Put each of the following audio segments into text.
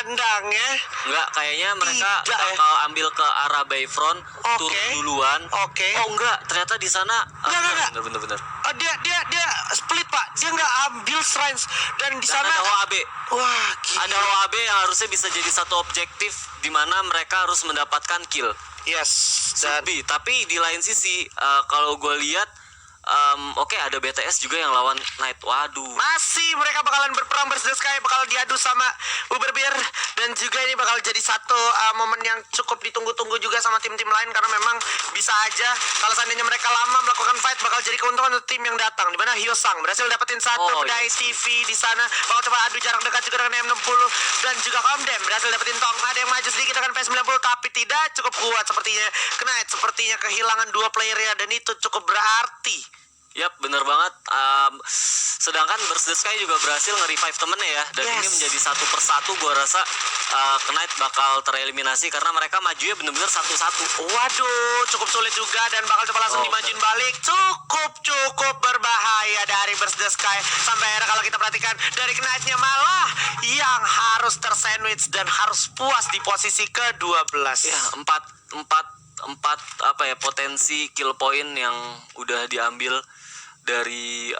kandang ya. Enggak, kayaknya mereka Tidak, bakal ambil ke arah Bayfront, turun duluan. Oke. Oh enggak, ternyata di sana Enggak. bener. Dia split Pak. Dia nggak ambil shrines dan di Dan sana ada OAB. wah gila. Ada OAB yang harusnya bisa jadi satu objektif di mana mereka harus mendapatkan kill. Yes. Dan Tapi di lain sisi kalau gue lihat oke, ada BTS juga yang lawan Knight. Waduh. masih mereka bakalan berperang Burst Sky, bakal diadu sama Uber Bear, dan juga ini bakal jadi satu momen yang cukup ditunggu-tunggu juga sama tim-tim lain, karena memang bisa aja kalau seandainya mereka lama melakukan fight bakal jadi keuntungan untuk tim yang datang, di mana Hyosang berhasil dapetin satu pedai TV di sana, bakal coba adu jarak dekat juga dengan M60, dan juga Komdem berhasil dapetin Tong. Ada yang maju sedikit dengan P90 tapi tidak cukup kuat sepertinya. Knight sepertinya kehilangan dua playernya dan itu cukup berarti. Yap, bener banget. Sedangkan Burst the Sky juga berhasil nge-revive temennya ya. Dan ini menjadi satu persatu gue rasa Knight bakal tereliminasi karena mereka majunya bener-bener satu-satu. Waduh, cukup sulit juga dan bakal coba langsung dimajuin balik. Cukup berbahaya dari Burst the Sky. Sampai akhirnya kalau kita perhatikan dari Knight-nya malah yang harus tersandwich dan harus puas di posisi ke-12. Ya, empat potensi kill point yang udah diambil dari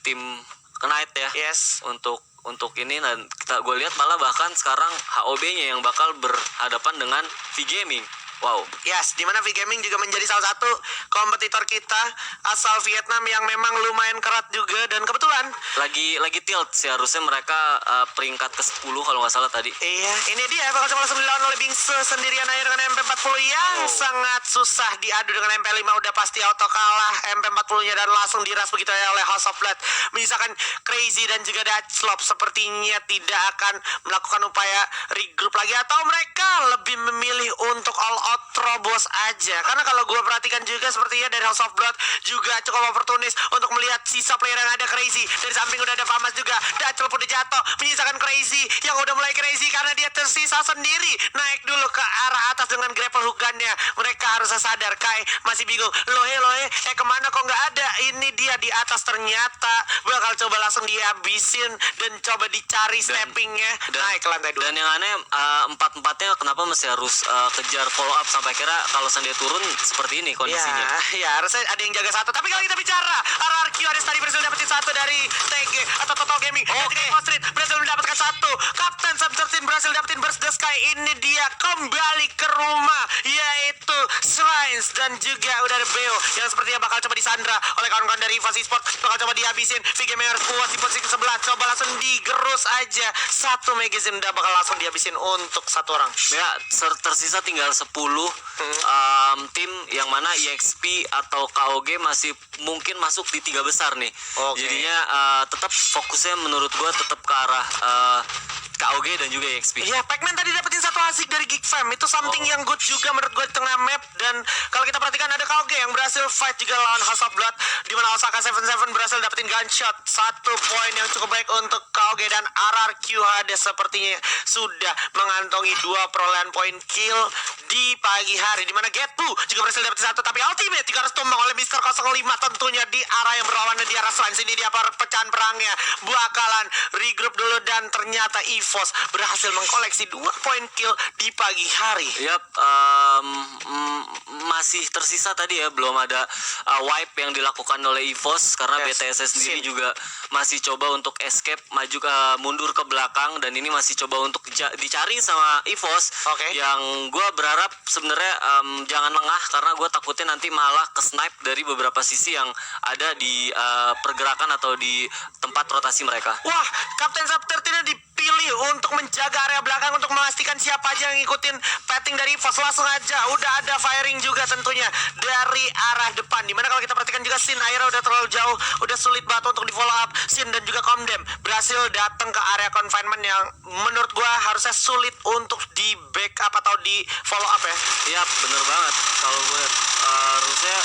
tim Knight ya. Yes. Untuk ini, dan gue lihat malah bahkan sekarang HOB-nya yang bakal berhadapan dengan V-Gaming. Wow. Yes, dimana V-Gaming juga menjadi salah satu kompetitor kita asal Vietnam yang memang lumayan kerat juga, dan kebetulan lagi tilt sih, harusnya mereka peringkat ke-10 kalau nggak salah tadi. Iya, ini dia bakal coba langsung dilawan oleh Bingse sendirian aja dengan MP40 yang sangat susah diadu dengan MP5, udah pasti auto kalah MP40-nya dan langsung diras begitu aja oleh House of Blood. Misalkan Crazy dan juga Dutchlop sepertinya tidak akan melakukan upaya regroup lagi, atau mereka lebih memilih untuk all out terobos aja, karena kalau gue perhatikan juga sepertinya dari House of Blood juga cukup oportunis untuk melihat sisa player yang ada. Crazy dari samping udah ada Famas juga, Dutchlop udah jatuh, menyisakan Crazy yang udah mulai crazy karena dia tersisa sendiri. Naik dulu ke arah atas dengan grapple hook-nya. Mereka harus sadar, Kai masih bingung, lohe kemana kok nggak ada. Ini dia di atas, ternyata bakal coba langsung dihabisin dan coba dicari snappingnya naik ke lantai 2. Dan yang aneh, empat-empatnya kenapa masih harus kejar follow up sampai kira kalau Sandia turun seperti ini kondisinya. Ya harusnya ada yang jaga satu. Tapi kalau kita bicara RRQ, ada tadi berhasil dapetin satu dari TG atau Total Gaming. Oke. Street berhasil mendapatkan satu. Captain Sub-13 berhasil dapetin Burst the Sky. Ini dia kembali ke rumah, yaitu Shrines, dan juga udah ada Beo yang sepertinya bakal coba disandra oleh kawan-kawan dari EVOS Esports. Bakal coba dihabisin. V-Game harus puas di posisi ke-11. Coba langsung digerus aja. Satu magazine udah bakal langsung dihabisin untuk satu orang. Ya, tersisa tinggal 10 tim, yang mana EXP atau KOG masih mungkin masuk di 3 besar nih. Jadinya tetap fokusnya menurut gue tetap ke arah KOG dan juga EXP. Iya, Pac-Man tadi dapetin satu asik dari Geek Fam. Itu something yang good juga menurut gue di tengah map. Dan kalau kita perhatikan ada KOG yang berhasil fight juga lawan House of Blood, di mana Osaka 77 berhasil dapetin gunshot. Satu poin yang cukup baik untuk KOG, dan RRQ Hades sepertinya sudah mengantongi 2 perolehan poin kill di pagi hari, di mana Getbu juga berhasil dapetin satu, tapi ultimate juga harus tumbang oleh Mr. 05 tentunya di arah yang berlawanan di arah Shrines. Ini dia pecahan perangnya, bakalan regroup dulu, dan ternyata EVOS berhasil mengkoleksi 2 poin kill di pagi hari. Yap, masih tersisa tadi ya, belum ada wipe yang dilakukan oleh EVOS karena BTS sendiri juga masih coba untuk escape, maju mundur ke belakang, dan ini masih coba untuk dicari sama EVOS. Yang gue berharap sebenarnya jangan lengah, karena gue takutnya nanti malah ke snipe dari beberapa sisi yang ada di pergerakan atau di tempat rotasi mereka. Wah, Kapten Sub-13 dipilih untuk menjaga area belakang untuk memastikan siapa aja yang ngikutin petting dari EVOS. Langsung aja udah ada firing juga tentunya dari arah depan, dimana kalau kita perhatikan juga Sin akhirnya udah terlalu jauh, udah sulit banget untuk di follow up. Sin dan juga Komdem berhasil datang ke area confinement yang menurut gua harusnya sulit untuk di backup atau di follow up ya. Iya, bener banget. Kalau gue harusnya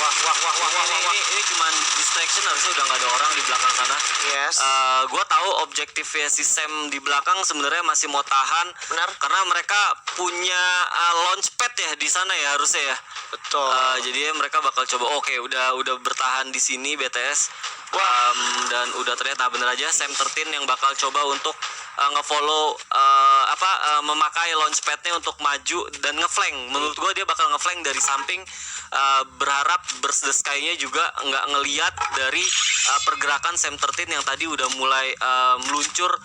Ini cuman distraction, harusnya udah nggak ada orang di belakang sana. Yes. Gue tahu objektifnya si Sam di belakang sebenarnya masih mau tahan. Benar. Karena mereka punya launchpad ya di sana ya harusnya ya. Betul. Jadi mereka bakal coba. Oke, udah bertahan di sini BTS. Dan udah ternyata bener aja Sam 13 yang bakal coba untuk ngefollow memakai launchpadnya untuk maju dan ngeflank. Menurut gue dia bakal ngeflank dari samping, berharap Burst the Sky-nya juga nggak ngeliat dari pergerakan Sam 13 yang tadi udah mulai meluncur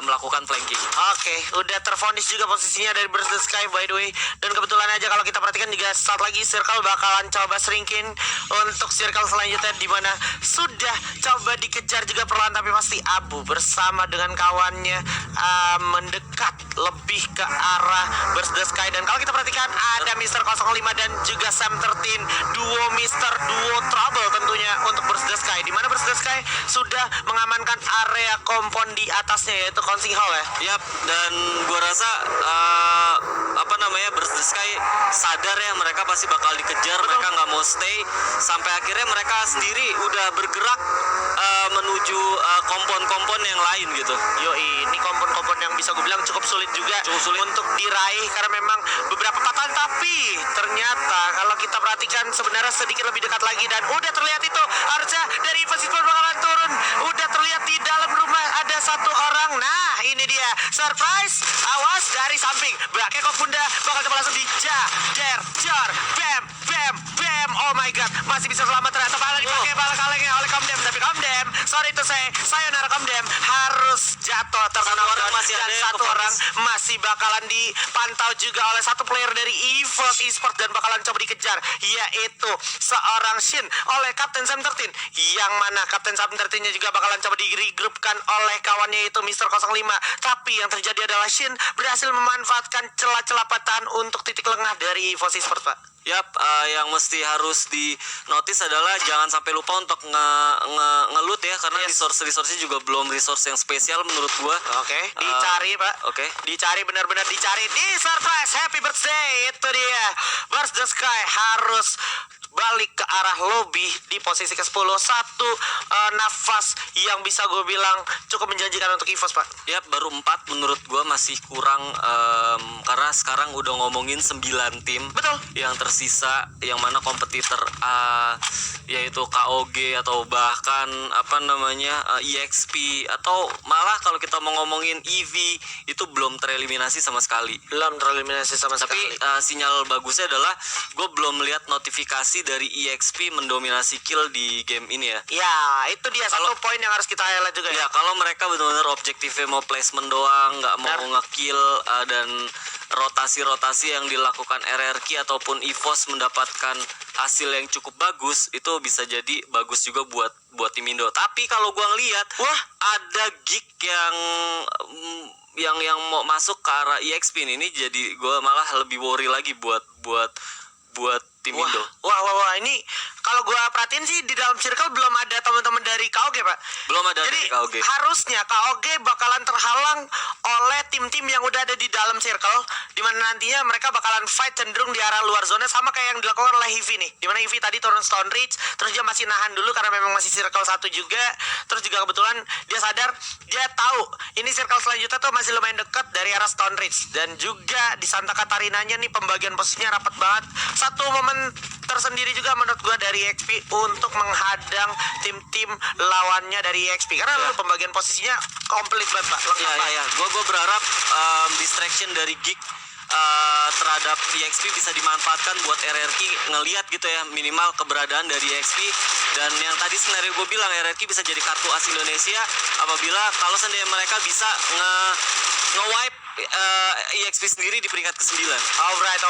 melakukan flanking. Oke, udah terfonis juga posisinya dari Burst the Sky by the way. Dan kebetulan aja kalau kita perhatikan juga saat lagi Circle bakalan coba shrinkin untuk circle selanjutnya, di mana sudah coba dikejar juga perlahan tapi pasti Abu bersama dengan kawannya mendekat lebih ke arah Burst the Sky. Dan kalau kita perhatikan ada Mr. 05 dan juga Sam 13, duo Mr. duo Trouble tentunya untuk Burst the Sky, di mana Burst the Sky sudah mengamankan area kompon di atasnya yaitu Consing Hall ya. Yap, dan gua rasa Burst the Sky sadar ya mereka pasti bakal dikejar. Mereka nggak mau stay sampai akhirnya mereka sendiri udah bergerak menuju kompon-kompon yang lain gitu. Ini kompon-kompon yang bisa gue bilang cukup sulit juga untuk diraih karena memang beberapa patahan, tapi ternyata kalau kita perhatikan sebenarnya sedikit lebih dekat lagi dan udah terlihat itu harusnya dari Evosisport bakalan turun. Udah terlihat di dalam rumah ada satu orang. Nah ini dia surprise, awas dari samping Bakeko Bunda bakal coba langsung jar bam oh my god, masih bisa selamat ternyata malah dipakai bala kalengnya oleh Komdem, tapi Komdem sorry to say sayonara Komdem harus jatuh terkena orang masih dan ada satu orang masih bakalan dipantau juga oleh satu player dari EVOS Esports dan bakalan coba dikejar, yaitu seorang Shin oleh Kapten Sam 13, yang mana Kapten Sam 13 nya juga bakalan coba di-regroupkan oleh kawannya itu Mr. 05. Tapi yang terjadi adalah Shin berhasil memanfaatkan celah-celah patahan untuk titik lengah dari EVOS Esports, Pak. Yap, yang mesti harus di notice adalah jangan sampai lupa untuk ngelut ya, karena resource-nya juga belum resource yang spesial menurut gua. Oke, dicari Pak. Oke. Dicari, benar-benar dicari. Di surprise, happy birthday, itu dia. Burst the Sky harus balik ke arah lobby di posisi ke-10. Satu nafas yang bisa gue bilang cukup menjanjikan untuk EVOS, Pak. Yap, baru 4 menurut gua masih kurang, karena sekarang udah ngomongin 9 tim. Betul. Yang tersisa yang mana kompetitor yaitu KOG atau bahkan EXP, atau malah kalau kita mau ngomongin EV itu belum tereliminasi sama sekali. Tapi sinyal bagusnya adalah gue belum melihat notifikasi dari EXP mendominasi kill di game ini ya. Ya, itu dia satu poin yang harus kita highlight juga ya. Ya, kalau mereka benar-benar objektifnya mau placement doang, nggak mau ngekill, dan rotasi-rotasi yang dilakukan RRQ ataupun EVOS mendapatkan hasil yang cukup bagus, itu bisa jadi bagus juga buat tim Indo. Tapi kalau gua ngelihat, ada geek yang mau masuk ke arah EXP ini, jadi gua malah lebih worry lagi buat tim Indo. Wah, ini kalau gua perhatiin sih di dalam circle belum ada teman-teman dari KOG, Pak. Belum ada Jadi dari KOG. harusnya KOG bakalan terhalang oleh tim-tim yang udah ada di dalam circle, di mana nantinya mereka bakalan fight cenderung di arah luar zona, sama kayak yang dilakukan oleh Hivi nih. Di mana Hivi tadi turun Stone Ridge, terus dia masih nahan dulu karena memang masih circle 1 juga. Terus juga kebetulan dia sadar, dia tahu ini circle selanjutnya tuh masih lumayan dekat dari arah Stone Ridge, dan juga di Santa Katarinanya nih pembagian posisinya rapat banget. Satu momen tersendiri juga menurut gua dari EXP untuk menghadang tim-tim lawannya dari EXP, karena pembagian posisinya komplit banget, Pak. Ya. Gue berharap distraction dari Geek terhadap EXP bisa dimanfaatkan buat RRQ ngelihat gitu ya, minimal keberadaan dari EXP. Dan yang tadi skenario gue bilang, RRQ bisa jadi kartu as Indonesia apabila kalau seandainya mereka bisa nge-wipe EXP sendiri di peringkat ke-9. Alright,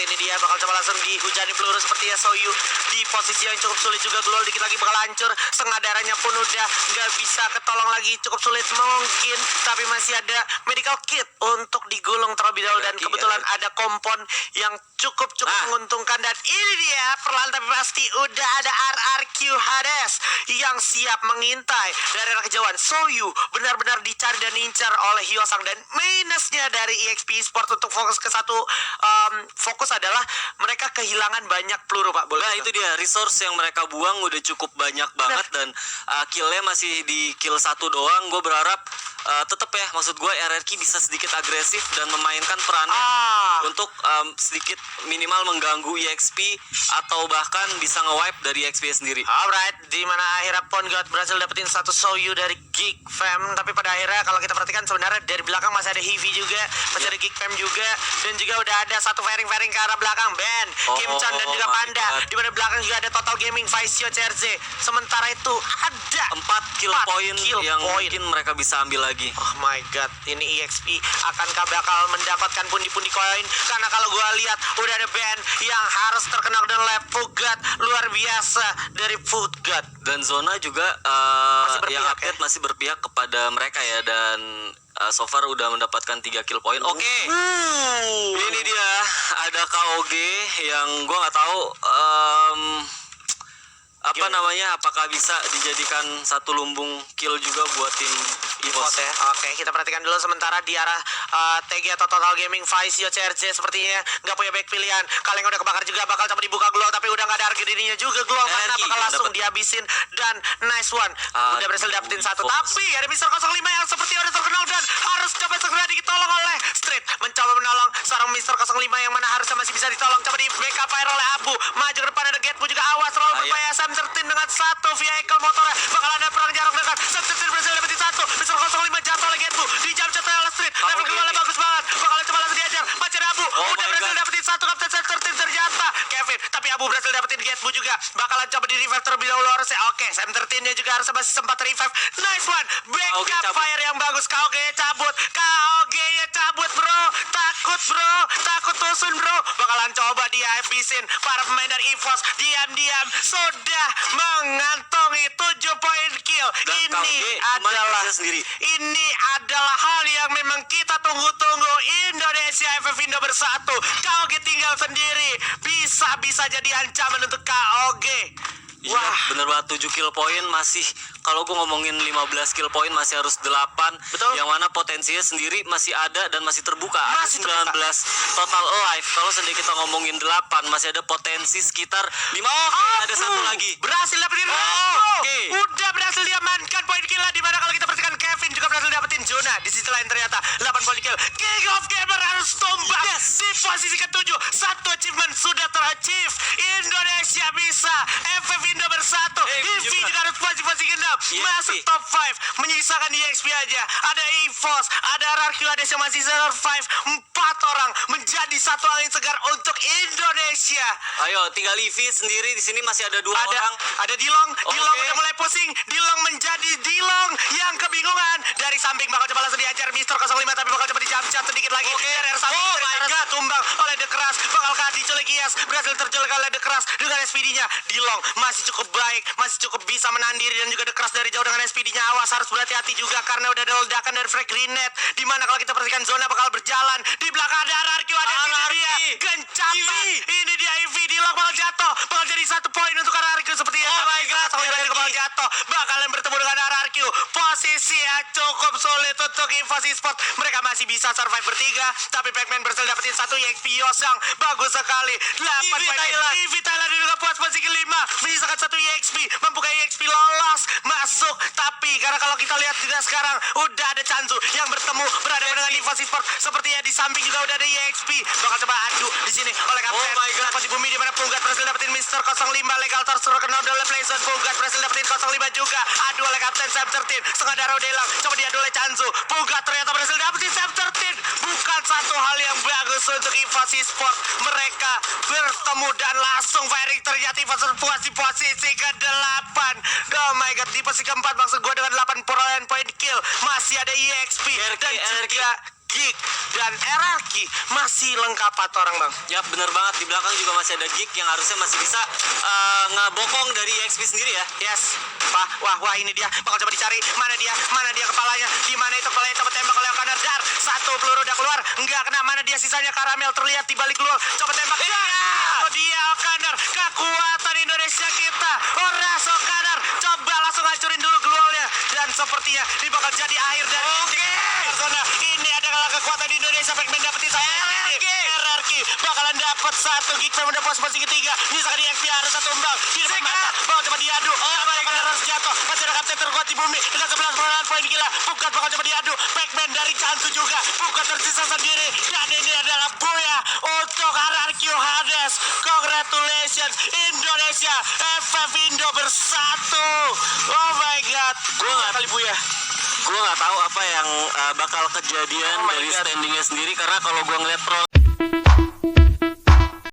ini dia bakal coba langsung dihujani peluru sepertinya Soyu di posisi yang cukup sulit juga. Glol dikit lagi bakal hancur, setengah darahnya pun udah nggak bisa ketolong lagi, cukup sulit mungkin, tapi masih ada medical kit untuk digulung terlebih dahulu. Dan kebetulan ada kompon yang cukup menguntungkan, dan ini dia perlahan tapi pasti udah ada RRQ Hades yang siap mengintai dari arah kejauhan. Soyu benar-benar dicari dan incar oleh Hyosang, dan minus minusnya dari EXP Sport untuk fokus ke satu fokus adalah mereka kehilangan banyak peluru, Pak. Nah itu dia, resource yang mereka buang udah cukup banyak banget. Dan killnya masih di kill 1 doang. Gue berharap tetap ya, maksud gue RRQ bisa sedikit agresif dan memainkan perannya untuk sedikit minimal mengganggu EXP atau bahkan bisa nge-wipe dari EXP sendiri. Alright, di mana akhirnya Pon God berhasil dapetin satu Soyu dari Geek Fam, tapi pada akhirnya kalau kita perhatikan sebenarnya dari belakang masih ada Heavy juga, masih ada Geek Fam juga, dan juga udah ada satu firing ke arah belakang Ben, Kim Chan dan juga Panda. Di mana belakang juga ada Total Gaming, Vicio, CRZ. Sementara itu ada 4 kill point yang mungkin mereka bisa ambil lagi. Oh my god, ini EXP akankah bakal mendapatkan pundi-pundi koin? Karena kalau gua lihat udah ada band yang harus terkenal dan level god luar biasa dari Food God. Dan Zona juga yang update masih berpihak kepada mereka ya. Dan so far udah mendapatkan 3 kill point. Oke. Ini dia, ada KOG yang gua nggak tahu apakah bisa dijadikan satu lumbung kill juga buat tim EVOS ya. Oke, kita perhatikan dulu sementara di arah TG atau Total Gaming Vicio CRJ sepertinya nggak punya back pilihan. Kaleng udah kebakar juga, bakal coba dibuka Glow tapi udah nggak ada harga dirinya juga Glow karena bakal langsung dihabisin. Dan nice one, udah berhasil dapetin satu. Tapi ada Mister 05 yang seperti udah terkenal dan harus coba segera ditolong oleh Street. Mencoba menolong seorang Mister 05 yang mana harusnya masih bisa ditolong. Coba di backup fire oleh Abu. Maju ke depan ada Getbu juga, awas roll berbahaya. Sam 13 dengan satu vehicle motornya, bakal ada perang jarak dekat. Sam 13 berhasil dapetin satu. Mister 05 jatuh oleh Getbu, dijam jatuh oleh Street. Level kedua bagus banget, bakal coba langsung diajar. Macet Abu, udah berhasil dapetin satu. Kapten Sam 13 ternyata Kevin, tapi Abu berhasil dapetin Getbu juga. Bakalan coba di revive terlebih dahulu harusnya. Oke, Sam 13 nya juga harus masih sempat revive. Nice one, backup fire yang bagus. KOG nya cabut bro, takut tusun bro. Bakalan coba dia habisin para pemain dari EVOS. Diam-diam sudah mengantongi 7 poin kill. Ini adalah hal yang memang kita tunggu-tunggu. Indonesia FF Indo bersatu, KOG tinggal sendiri. Bisa jadi ancaman untuk KOG. Wah, bener banget, 7 kill point masih, kalau gue ngomongin 15 kill point masih harus 8. Betul. Yang mana potensinya sendiri masih ada dan masih terbuka. Masih ada 19 total alive. Kalau sendiri kita ngomongin 8, masih ada potensi sekitar 5. Ada satu lagi. Berhasil dapetin Udah berhasil diamankan poin kill lah. Dimana kalau kita perhatikan Kevin juga berhasil dapetin zona. Di sisi lain ternyata 8 poin kill. King of Gamer harus tumbang di posisi ke-7. Satu achievement sudah terachieve. Indonesia bisa, FF Indo bersatu. EV juga harus posisi ke-6, masuk top 5. Menyisakan EXP aja. Ada EVOS, ada RRQ, ada yang masih survive. 4 orang menjadi satu angin segar untuk Indonesia. Ayo, tinggal EV sendiri di sini masih ada 2 orang. Ada Dilong udah mulai pusing. Dilong menjadi Dilong yang kebingungan. Dari samping bakal coba langsung diajar Mister 05 tapi bakal coba dijam-jam sedikit lagi. Dari samping tumbang oleh The Crush. Bakalkah diculik Iyas? Berhasil terculik oleh The Crush dengan SPD-nya. Dilong masih cukup baik, masih cukup bisa menahan diri dan juga The Crush dari jauh dengan SPD-nya. Awas, harus berhati-hati juga karena udah ada ledakan dari frag grenade. Dimana kalau kita perhatikan zona bakal berjalan. Di belakang ada RRQ, ada dia. Gencapan. Ini dia EV. Dilong bakal jatuh. Bakal jadi 1 poin untuk RRQ sepertinya. Oh my god, bakal jatuh. Bakalan bertemu dengan RRQ. Posisi yang cukup sulit untuk EVOS Esports. Mereka masih bisa survive bertiga, tapi Pac-Man berhasil dapetin 1 EXP Yosang. Bagus sekali. 8 poin. EV Thailand juga puas posisi ke-5. Menyisakan 1 EXP. Membuka EXP lolos. Masuk. Tapi karena kalau kita lihat juga sekarang udah ada Chanzu yang berada dengan EVOS Esports. Sepertinya di samping juga udah ada EXP. Bakal coba adu di sini oleh Kapten. Oh my god. Di bumi di mana Punggat berhasil dapetin Mister 05. Legal Tors terkenal oleh Playzone. Punggat berhasil dapetin 05 juga. Adu oleh Kapten Sam 13. Setengah darah Delang. Coba diadu oleh Chanzu. Punggat ternyata berhasil dapetin Sam 13. Bukan satu hal yang bagus untuk EVOS Esports. Mereka bertemu dan langsung firing. Ternyata EVOS berpuas di posisi ke-8. Oh my god, di posisi ke-4 maksud gue dengan 8 poin kill. Masih ada EXP dan juga Geek dan RRQ masih lengkap 4 orang bang. Ya bener banget, di belakang juga masih ada Geek yang harusnya masih bisa ngebokong dari EXP sendiri ya. Yes. Wah ini dia. Bakal coba dicari. Mana dia kepalanya? Di mana itu kepalanya? Coba tembak oleh Okaner. Dar. 1 peluru udah keluar. Enggak kena. Mana dia sisanya? Karamel terlihat di balik luar. Coba tembak. Oh dia Okaner. Kekuatan Indonesia kita. Horas Okaner. Coba langsung hancurin dulu glownya. Dan sepertinya ini bakal jadi akhir dari Zona. Ini adalah kekuatan Indonesia. Pac-Man dapetin satu RRQ bakalan dapat satu. Geekfam udah posisi ketiga. Misalkan di XP harus satu tumbang. Di depan mata. Bawa coba diadu. Harus jatuh. Masih ada kapten terkuat di bumi dengan 11 poin gila. Bukan bakal coba diadu. Pac-Man dari Chansu juga. Bukan tersisa sendiri. Dan ini adalah Buya untuk RRQ Hades. Congratulations Indonesia. FF Indo bersatu. Oh my god. Gue nggak kali Buya. gue nggak tahu apa yang bakal kejadian Oh my dari God. standingnya sendiri, karena kalau gue ngeliat pro